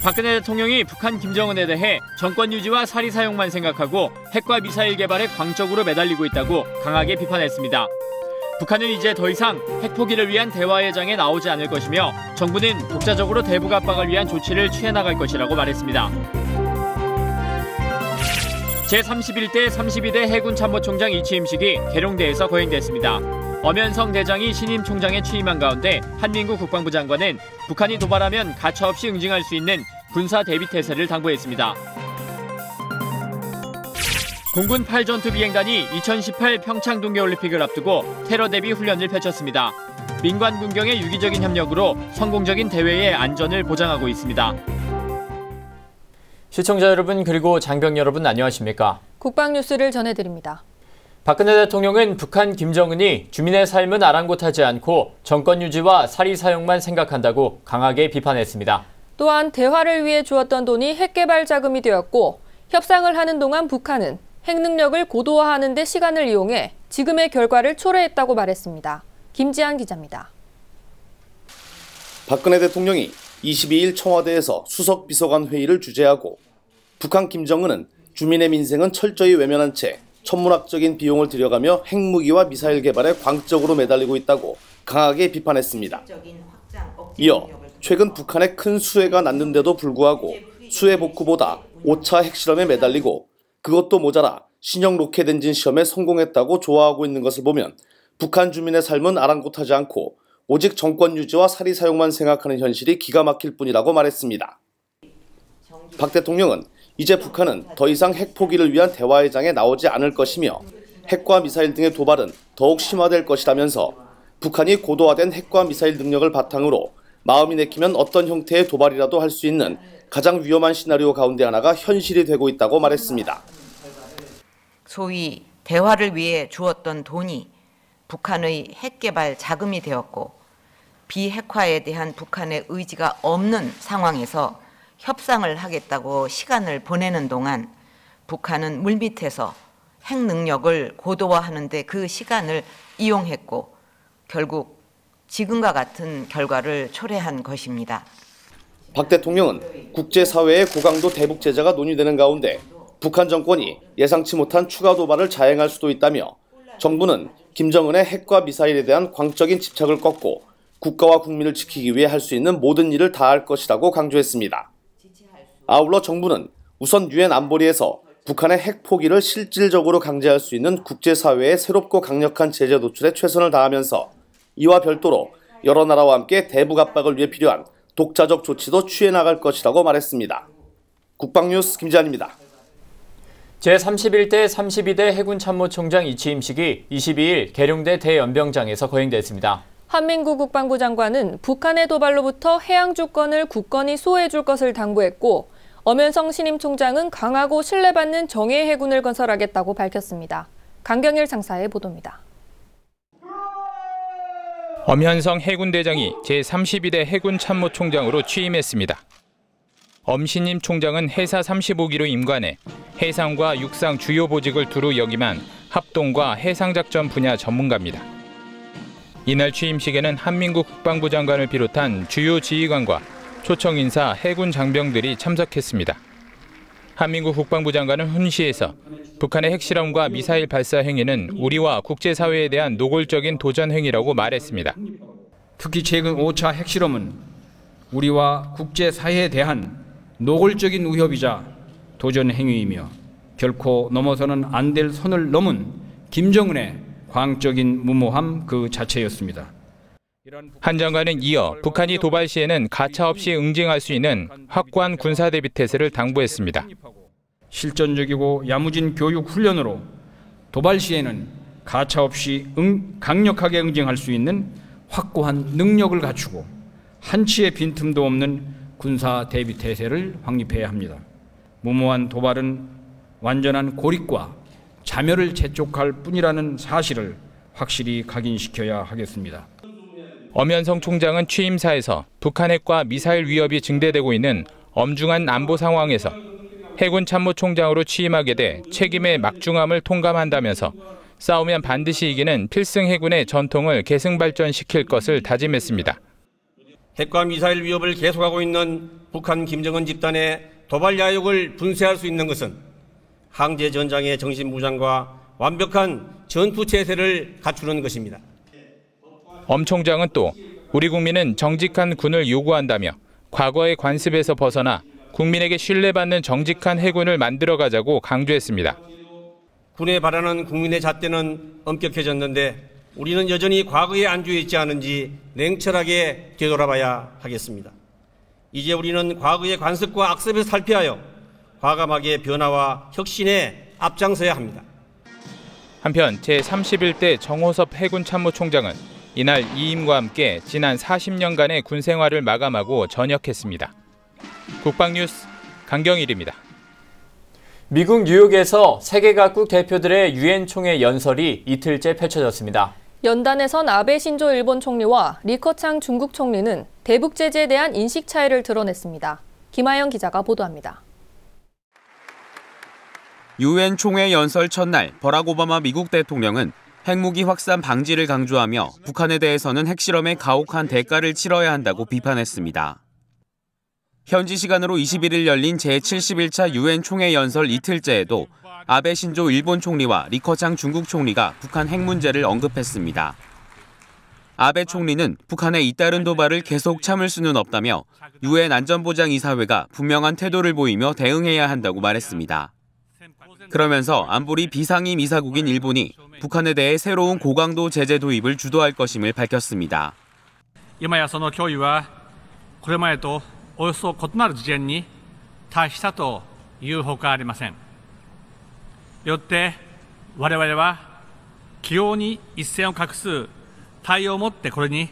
박근혜 대통령이 북한 김정은에 대해 정권 유지와 사리 사용만 생각하고 핵과 미사일 개발에 광적으로 매달리고 있다고 강하게 비판했습니다. 북한은 이제 더 이상 핵 포기를 위한 대화의 장에 나오지 않을 것이며 정부는 독자적으로 대북 압박을 위한 조치를 취해 나갈 것이라고 말했습니다. 제31대 32대 해군 참모총장 이취임식이 계룡대에서 거행됐습니다. 엄연성 대장이 신임 총장에 취임한 가운데 한민구 국방부 장관은 북한이 도발하면 가차없이 응징할 수 있는 군사 대비 태세를 당부했습니다. 공군 8전투 비행단이 2018 평창 동계올림픽을 앞두고 테러 대비 훈련을 펼쳤습니다. 민관 군경의 유기적인 협력으로 성공적인 대회의 안전을 보장하고 있습니다. 시청자 여러분 그리고 장병 여러분 안녕하십니까? 국방뉴스를 전해드립니다. 박근혜 대통령은 북한 김정은이 주민의 삶은 아랑곳하지 않고 정권 유지와 사리 사용만 생각한다고 강하게 비판했습니다. 또한 대화를 위해 주었던 돈이 핵 개발 자금이 되었고 협상을 하는 동안 북한은 핵 능력을 고도화하는 데 시간을 이용해 지금의 결과를 초래했다고 말했습니다. 김지한 기자입니다. 박근혜 대통령이 22일 청와대에서 수석 비서관 회의를 주재하고 북한 김정은은 주민의 민생은 철저히 외면한 채 천문학적인 비용을 들여가며 핵무기와 미사일 개발에 광적으로 매달리고 있다고 강하게 비판했습니다. 이어 최근 북한에 큰 수해가 났는데도 불구하고 수해 복구보다 5차 핵실험에 매달리고 그것도 모자라 신형 로켓 엔진 시험에 성공했다고 좋아하고 있는 것을 보면 북한 주민의 삶은 아랑곳하지 않고 오직 정권 유지와 사리 사용만 생각하는 현실이 기가 막힐 뿐이라고 말했습니다. 박 대통령은 이제 북한은 더 이상 핵 포기를 위한 대화의 장에 나오지 않을 것이며 핵과 미사일 등의 도발은 더욱 심화될 것이라면서 북한이 고도화된 핵과 미사일 능력을 바탕으로 마음이 내키면 어떤 형태의 도발이라도 할 수 있는 가장 위험한 시나리오 가운데 하나가 현실이 되고 있다고 말했습니다. 소위 대화를 위해 주었던 돈이 북한의 핵 개발 자금이 되었고 비핵화에 대한 북한의 의지가 없는 상황에서 협상을 하겠다고 시간을 보내는 동안 북한은 물밑에서 핵 능력을 고도화하는 데 그 시간을 이용했고 결국 지금과 같은 결과를 초래한 것입니다. 박 대통령은 국제사회의 고강도 대북 제재가 논의되는 가운데 북한 정권이 예상치 못한 추가 도발을 자행할 수도 있다며 정부는 김정은의 핵과 미사일에 대한 광적인 집착을 꺾고 국가와 국민을 지키기 위해 할 수 있는 모든 일을 다할 것이라고 강조했습니다. 아울러 정부는 우선 유엔 안보리에서 북한의 핵 포기를 실질적으로 강제할 수 있는 국제사회의 새롭고 강력한 제재 노출에 최선을 다하면서 이와 별도로 여러 나라와 함께 대북 압박을 위해 필요한 독자적 조치도 취해 나갈 것이라고 말했습니다. 국방뉴스 김지한입니다. 제31대 32대 해군 참모총장 이취임식이 22일 계룡대 대연병장에서 거행됐습니다. 한민구 국방부 장관은 북한의 도발로부터 해양 주권을 굳건히 수호해줄 것을 당부했고 엄연성 신임 총장은 강하고 신뢰받는 정예 해군을 건설하겠다고 밝혔습니다. 강경일 상사의 보도입니다. 엄현성 해군대장이 제32대 해군 참모총장으로 취임했습니다. 엄신임 총장은 해사 35기로 임관해 해상과 육상 주요 보직을 두루 역임한 합동과 해상작전 분야 전문가입니다. 이날 취임식에는 한민구 국방부 장관을 비롯한 주요 지휘관과 초청 인사 해군 장병들이 참석했습니다. 한민구 국방부 장관은 훈시에서 북한의 핵실험과 미사일 발사 행위는 우리와 국제사회에 대한 노골적인 도전 행위라고 말했습니다. 특히 최근 5차 핵실험은 우리와 국제사회에 대한 노골적인 위협이자 도전 행위이며 결코 넘어서는 안 될 선을 넘은 김정은의 광적인 무모함 그 자체였습니다. 한 장관은 이어 북한이 도발 시에는 가차없이 응징할 수 있는 확고한 군사대비 태세를 당부했습니다. 실전적이고 야무진 교육 훈련으로 도발 시에는 가차없이 강력하게 응징할 수 있는 확고한 능력을 갖추고 한치의 빈틈도 없는 군사 대비 태세를 확립해야 합니다. 무모한 도발은 완전한 고립과 자멸을 재촉할 뿐이라는 사실을 확실히 각인시켜야 하겠습니다. 엄현성 총장은 취임사에서 북한 핵과 미사일 위협이 증대되고 있는 엄중한 안보 상황에서 해군 참모총장으로 취임하게 돼 책임의 막중함을 통감한다면서 싸우면 반드시 이기는 필승 해군의 전통을 계승발전시킬 것을 다짐했습니다. 핵과 미사일 위협을 계속하고 있는 북한 김정은 집단의 도발 야욕을 분쇄할 수 있는 것은 항제 전장의 정신무장과 완벽한 전투체제를 갖추는 것입니다. 엄 총장은 또 우리 국민은 정직한 군을 요구한다며 과거의 관습에서 벗어나 국민에게 신뢰받는 정직한 해군을 만들어가자고 강조했습니다. 군에 바라는 국민의 잣대는 엄격해졌는데 우리는 여전히 과거에 안주해 있지 않은지 냉철하게 되돌아봐야 하겠습니다. 이제 우리는 과거의 관습과 악습을 살피하여 과감하게 변화와 혁신에 앞장서야 합니다. 한편 제31대 정호섭 해군 참모총장은 이날 이임과 함께 지난 40년간의 군 생활을 마감하고 전역했습니다. 국방뉴스 강경일입니다. 미국 뉴욕에서 세계 각국 대표들의 유엔 총회 연설이 이틀째 펼쳐졌습니다. 연단에선 아베 신조 일본 총리와 리커창 중국 총리는 대북 제재에 대한 인식 차이를 드러냈습니다. 김하영 기자가 보도합니다. 유엔 총회 연설 첫날 버락 오바마 미국 대통령은 핵무기 확산 방지를 강조하며 북한에 대해서는 핵실험의 가혹한 대가를 치러야 한다고 비판했습니다. 현지 시간으로 21일 열린 제71차 유엔 총회 연설 이틀째에도 아베 신조 일본 총리와 리커창 중국 총리가 북한 핵 문제를 언급했습니다. 아베 총리는 북한의 잇따른 도발을 계속 참을 수는 없다며 유엔 안전보장이사회가 분명한 태도를 보이며 대응해야 한다고 말했습니다. 그러면서 안보리 비상임 이사국인 일본이 북한에 대해 새로운 고강도 제재 도입을 주도할 것임을 밝혔습니다. 今やその脅威はこれまでとおよそ異なる次元に達したというほかありません。よって我々は起用に一線を画す対応をもってこれに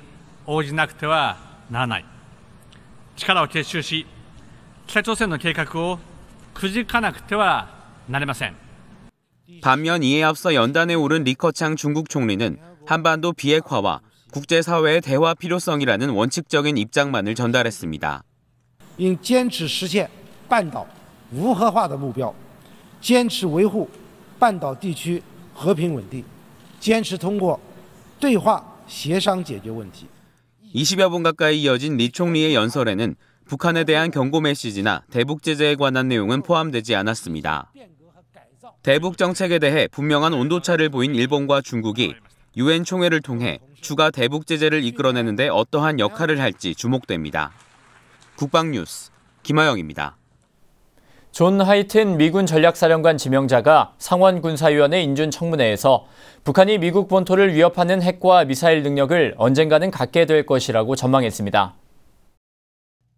応じなくてはならない。力を結集し、北朝鮮の計画をくじかなくてはなりません。 반면 이에 앞서 연단에 오른 리커창 중국 총리는 한반도 비핵화와 국제사회의 대화 필요성이라는 원칙적인 입장만을 전달했습니다. 应坚持实现半岛无核化的目标，坚持维护半岛地区和平稳定，坚持通过对话协商解决问题。 20여 분 가까이 이어진 리 총리의 연설에는 북한에 대한 경고 메시지나 대북 제재에 관한 내용은 포함되지 않았습니다. 대북 정책에 대해 분명한 온도차를 보인 일본과 중국이 유엔 총회를 통해 추가 대북 제재를 이끌어내는 데 어떠한 역할을 할지 주목됩니다. 국방뉴스 김하영입니다. 존 하이튼 미군 전략사령관 지명자가 상원군사위원회 인준 청문회에서 북한이 미국 본토를 위협하는 핵과 미사일 능력을 언젠가는 갖게 될 것이라고 전망했습니다.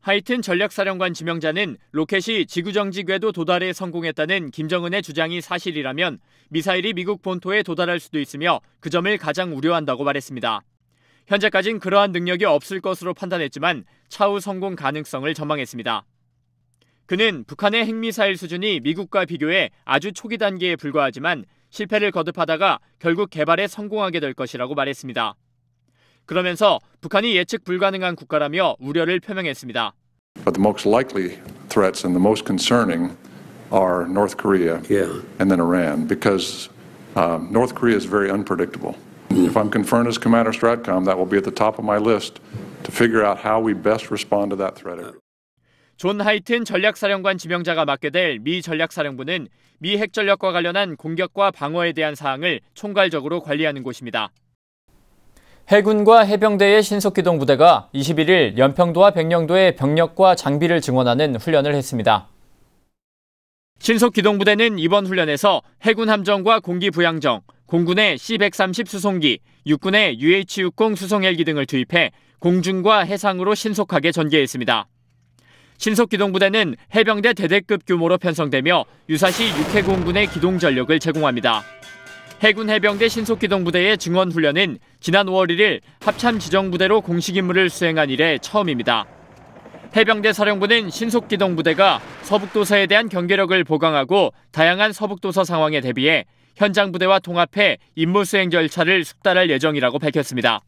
하이튼 전략사령관 지명자는 로켓이 지구정지 궤도 도달에 성공했다는 김정은의 주장이 사실이라면 미사일이 미국 본토에 도달할 수도 있으며 그 점을 가장 우려한다고 말했습니다. 현재까진 그러한 능력이 없을 것으로 판단했지만 차후 성공 가능성을 전망했습니다. 그는 북한의 핵미사일 수준이 미국과 비교해 아주 초기 단계에 불과하지만 실패를 거듭하다가 결국 개발에 성공하게 될 것이라고 말했습니다. 그러면서 북한이 예측 불가능한 국가라며 우려를 표명했습니다. But the most likely threats and the most concerning are North Korea and then Iran, because North Korea is very unpredictable. If I'm confirmed as Commander Stratcom, that will be at the top of my list to figure out how we best respond to that threat. 존 하이튼 전략사령관 지명자가 맡게 될 미 전략사령부는 미 핵전력과 관련한 공격과 방어에 대한 사항을 총괄적으로 관리하는 곳입니다. 해군과 해병대의 신속기동부대가 21일 연평도와 백령도의 병력과 장비를 증원하는 훈련을 했습니다. 신속기동부대는 이번 훈련에서 해군 함정과 공기부양정, 공군의 C-130 수송기, 육군의 UH-60 수송 헬기 등을 투입해 공중과 해상으로 신속하게 전개했습니다. 신속기동부대는 해병대 대대급 규모로 편성되며 유사시 육해공군의 기동전력을 제공합니다. 해군 해병대 신속기동부대의 증원 훈련은 지난 5월 1일 합참지정부대로 공식 임무를 수행한 이래 처음입니다. 해병대 사령부는 신속기동부대가 서북도서에 대한 경계력을 보강하고 다양한 서북도서 상황에 대비해 현장 부대와 통합해 임무 수행 절차를 숙달할 예정이라고 밝혔습니다.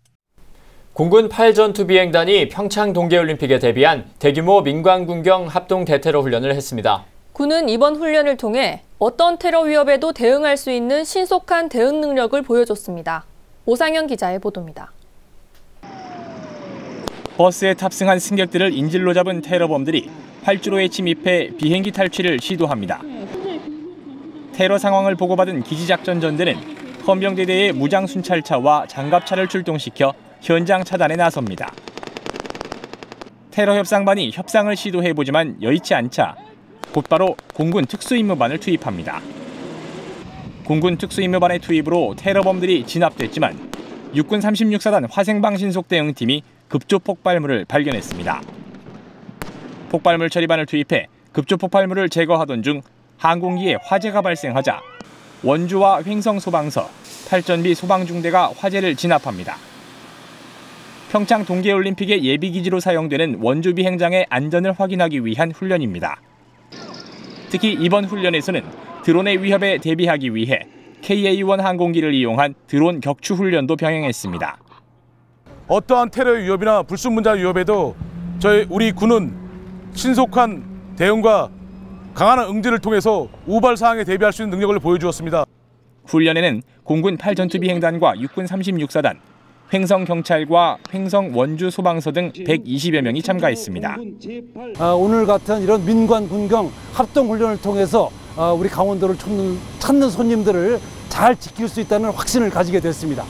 공군 8전투비행단이 평창 동계올림픽에 대비한 대규모 민관군경 합동 대테러 훈련을 했습니다. 군은 이번 훈련을 통해 어떤 테러 위협에도 대응할 수 있는 신속한 대응 능력을 보여줬습니다. 오상현 기자의 보도입니다. 버스에 탑승한 승객들을 인질로 잡은 테러범들이 활주로에 침입해 비행기 탈취를 시도합니다. 테러 상황을 보고받은 기지작전전대는 헌병대대의 무장순찰차와 장갑차를 출동시켜 현장 차단에 나섭니다. 테러 협상반이 협상을 시도해보지만 여의치 않자 곧바로 공군 특수임무반을 투입합니다. 공군 특수임무반의 투입으로 테러범들이 진압됐지만 육군 36사단 화생방신속대응팀이 급조폭발물을 발견했습니다. 폭발물 처리반을 투입해 급조폭발물을 제거하던 중 항공기에 화재가 발생하자 원주와 횡성소방서, 팔전비 소방중대가 화재를 진압합니다. 평창 동계올림픽의 예비기지로 사용되는 원주 비행장의 안전을 확인하기 위한 훈련입니다. 특히 이번 훈련에서는 드론의 위협에 대비하기 위해 KA-1 항공기를 이용한 드론 격추 훈련도 병행했습니다. 어떠한 테러 위협이나 불순물자 위협에도 우리 군은 신속한 대응과 강한 응대를 통해서 우발 사항에 대비할 수 있는 능력을 보여주었습니다. 훈련에는 공군 8전투비행단과 육군 36사단, 횡성경찰과 횡성원주소방서 등 120여 명이 참가했습니다. 오늘 같은 이런 민관 군경 합동훈련을 통해서 우리 강원도를 찾는 손님들을 잘 지킬 수 있다는 확신을 가지게 됐습니다.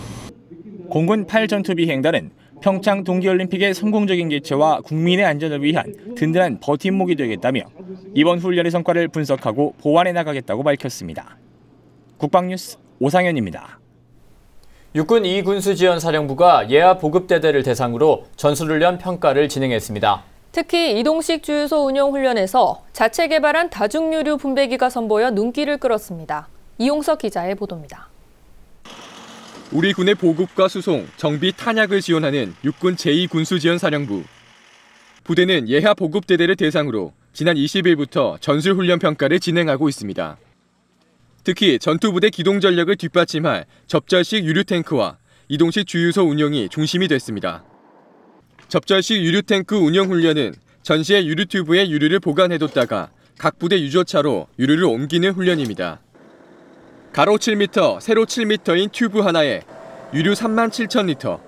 공군 8전투비행단은 평창 동계올림픽의 성공적인 개최와 국민의 안전을 위한 든든한 버팀목이 되겠다며 이번 훈련의 성과를 분석하고 보완해 나가겠다고 밝혔습니다. 국방뉴스 오상현입니다. 육군 2군수지원사령부가 예하 보급대대를 대상으로 전술훈련 평가를 진행했습니다. 특히 이동식 주유소 운영 훈련에서 자체 개발한 다중유류 분배기가 선보여 눈길을 끌었습니다. 이용석 기자의 보도입니다. 우리 군의 보급과 수송, 정비, 탄약을 지원하는 육군 제2군수지원사령부. 부대는 예하 보급대대를 대상으로 지난 20일부터 전술훈련 평가를 진행하고 있습니다. 특히 전투부대 기동전력을 뒷받침할 접절식 유류탱크와 이동식 주유소 운영이 중심이 됐습니다. 접절식 유류탱크 운영훈련은 전시의 유류튜브에 유류를 보관해뒀다가 각 부대 유조차로 유류를 옮기는 훈련입니다. 가로 7m, 세로 7m인 튜브 하나에 유류 37,000리터,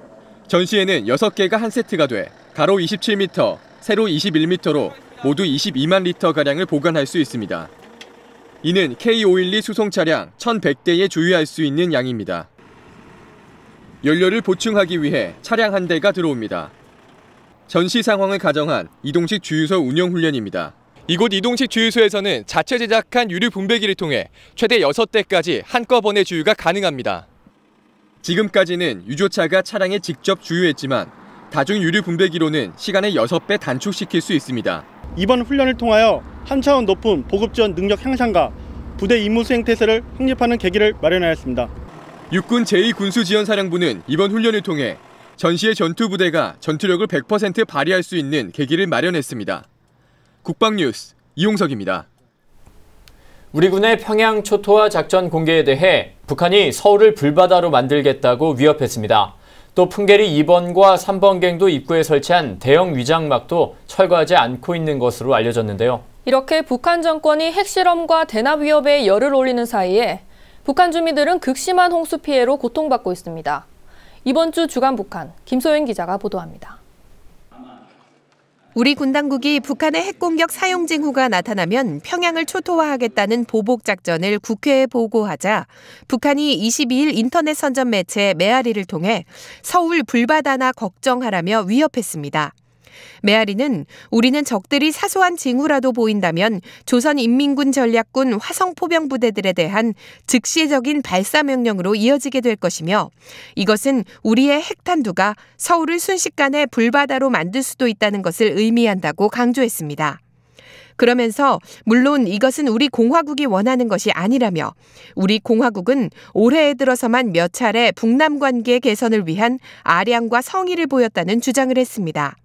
전시에는 6개가 한 세트가 돼 가로 27m, 세로 21m로 모두 22만 리터가량을 보관할 수 있습니다. 이는 K512 수송 차량 1,100대에 주유할 수 있는 양입니다. 연료를 보충하기 위해 차량 한 대가 들어옵니다. 전시 상황을 가정한 이동식 주유소 운영 훈련입니다. 이곳 이동식 주유소에서는 자체 제작한 유류 분배기를 통해 최대 6대까지 한꺼번에 주유가 가능합니다. 지금까지는 유조차가 차량에 직접 주유했지만 다중 유류 분배기로는 시간을 6배 단축시킬 수 있습니다. 이번 훈련을 통하여 한 차원 높은 보급 지원 능력 향상과 부대 임무 수행 태세를 확립하는 계기를 마련하였습니다. 육군 제2군수지원사령부는 이번 훈련을 통해 전시의 전투부대가 전투력을 100% 발휘할 수 있는 계기를 마련했습니다. 국방뉴스 이용석입니다. 우리 군의 평양 초토화 작전 공개에 대해 북한이 서울을 불바다로 만들겠다고 위협했습니다. 또 풍계리 2번과 3번갱도 입구에 설치한 대형 위장막도 철거하지 않고 있는 것으로 알려졌는데요. 이렇게 북한 정권이 핵실험과 대납 위협에 열을 올리는 사이에 북한 주민들은 극심한 홍수 피해로 고통받고 있습니다. 이번 주 주간 북한, 김소연 기자가 보도합니다. 우리 군 당국이 북한의 핵공격 사용 징후가 나타나면 평양을 초토화하겠다는 보복 작전을 국회에 보고하자 북한이 22일 인터넷 선전 매체 메아리를 통해 서울 불바다나 걱정하라며 위협했습니다. 메아리는 우리는 적들이 사소한 징후라도 보인다면 조선인민군 전략군 화성포병부대들에 대한 즉시적인 발사 명령으로 이어지게 될 것이며 이것은 우리의 핵탄두가 서울을 순식간에 불바다로 만들 수도 있다는 것을 의미한다고 강조했습니다. 그러면서 물론 이것은 우리 공화국이 원하는 것이 아니라며 우리 공화국은 올해에 들어서만 몇 차례 북남 관계 개선을 위한 아량과 성의를 보였다는 주장을 했습니다.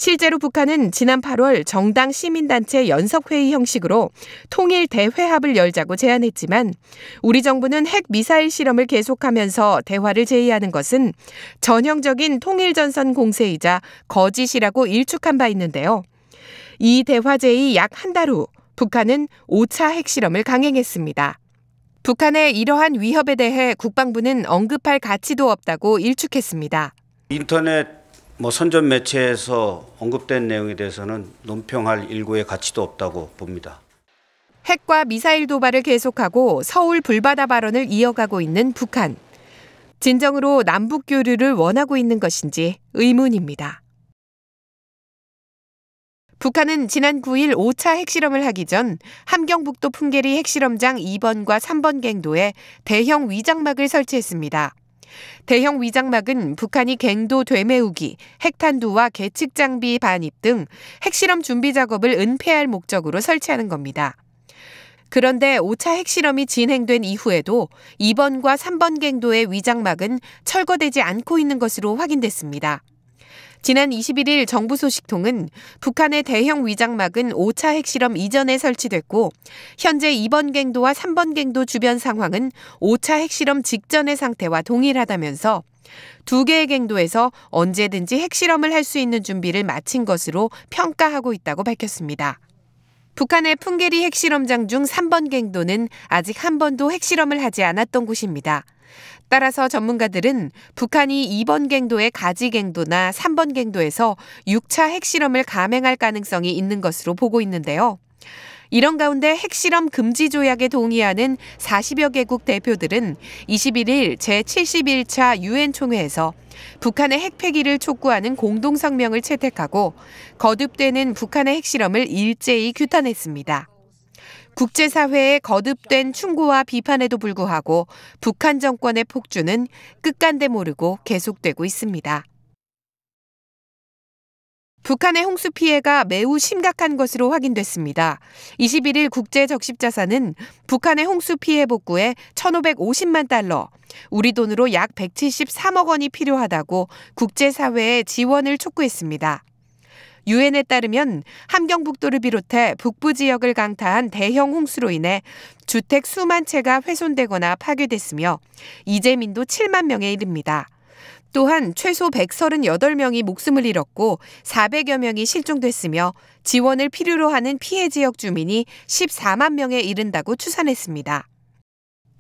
실제로 북한은 지난 8월 정당 시민단체 연석회의 형식으로 통일 대회합을 열자고 제안했지만 우리 정부는 핵 미사일 실험을 계속하면서 대화를 제의하는 것은 전형적인 통일전선 공세이자 거짓이라고 일축한 바 있는데요. 이 대화 제의 약 한 달 후 북한은 5차 핵실험을 강행했습니다. 북한의 이러한 위협에 대해 국방부는 언급할 가치도 없다고 일축했습니다. 인터넷 선전 매체에서 언급된 내용에 대해서는 논평할 일고의 가치도 없다고 봅니다. 핵과 미사일 도발을 계속하고 서울 불바다 발언을 이어가고 있는 북한. 진정으로 남북 교류를 원하고 있는 것인지 의문입니다. 북한은 지난 9일 5차 핵실험을 하기 전 함경북도 풍계리 핵실험장 2번과 3번 갱도에 대형 위장막을 설치했습니다. 대형 위장막은 북한이 갱도 되메우기, 핵탄두와 계측 장비 반입 등 핵실험 준비 작업을 은폐할 목적으로 설치하는 겁니다. 그런데 5차 핵실험이 진행된 이후에도 2번과 3번 갱도의 위장막은 철거되지 않고 있는 것으로 확인됐습니다. 지난 21일 정부 소식통은 북한의 대형 위장막은 5차 핵실험 이전에 설치됐고 현재 2번 갱도와 3번 갱도 주변 상황은 5차 핵실험 직전의 상태와 동일하다면서 두 개의 갱도에서 언제든지 핵실험을 할 수 있는 준비를 마친 것으로 평가하고 있다고 밝혔습니다. 북한의 풍계리 핵실험장 중 3번 갱도는 아직 한 번도 핵실험을 하지 않았던 곳입니다. 따라서 전문가들은 북한이 2번 갱도의 가지 갱도나 3번 갱도에서 6차 핵실험을 감행할 가능성이 있는 것으로 보고 있는데요. 이런 가운데 핵실험 금지 조약에 동의하는 40여 개국 대표들은 21일 제71차 유엔 총회에서 북한의 핵폐기를 촉구하는 공동성명을 채택하고 거듭되는 북한의 핵실험을 일제히 규탄했습니다. 국제사회의 거듭된 충고와 비판에도 불구하고 북한 정권의 폭주는 끝간데 모르고 계속되고 있습니다. 북한의 홍수 피해가 매우 심각한 것으로 확인됐습니다. 21일 국제적십자사는 북한의 홍수 피해 복구에 1,550만 달러, 우리 돈으로 약 173억 원이 필요하다고 국제사회에 지원을 촉구했습니다. 유엔에 따르면 함경북도를 비롯해 북부 지역을 강타한 대형 홍수로 인해 주택 수만 채가 훼손되거나 파괴됐으며 이재민도 7만 명에 이릅니다. 또한 최소 138명이 목숨을 잃었고 400여 명이 실종됐으며 지원을 필요로 하는 피해 지역 주민이 14만 명에 이른다고 추산했습니다.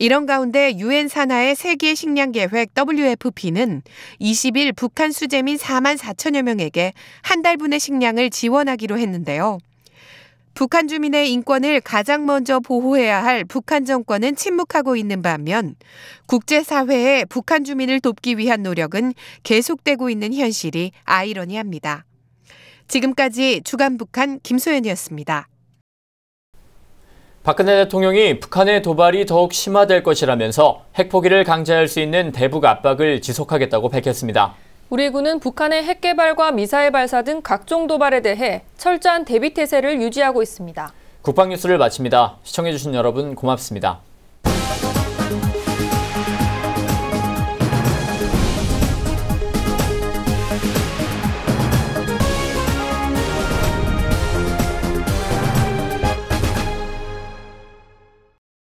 이런 가운데 유엔 산하의 세계 식량 계획 WFP는 20일 북한 수재민 4만 4천여 명에게 한 달분의 식량을 지원하기로 했는데요. 북한 주민의 인권을 가장 먼저 보호해야 할 북한 정권은 침묵하고 있는 반면 국제사회의 북한 주민을 돕기 위한 노력은 계속되고 있는 현실이 아이러니합니다. 지금까지 주간 북한 김소연이었습니다. 박근혜 대통령이 북한의 도발이 더욱 심화될 것이라면서 핵포기를 강제할 수 있는 대북 압박을 지속하겠다고 밝혔습니다. 우리 군은 북한의 핵 개발과 미사일 발사 등 각종 도발에 대해 철저한 대비 태세를 유지하고 있습니다. 국방뉴스를 마칩니다. 시청해주신 여러분 고맙습니다.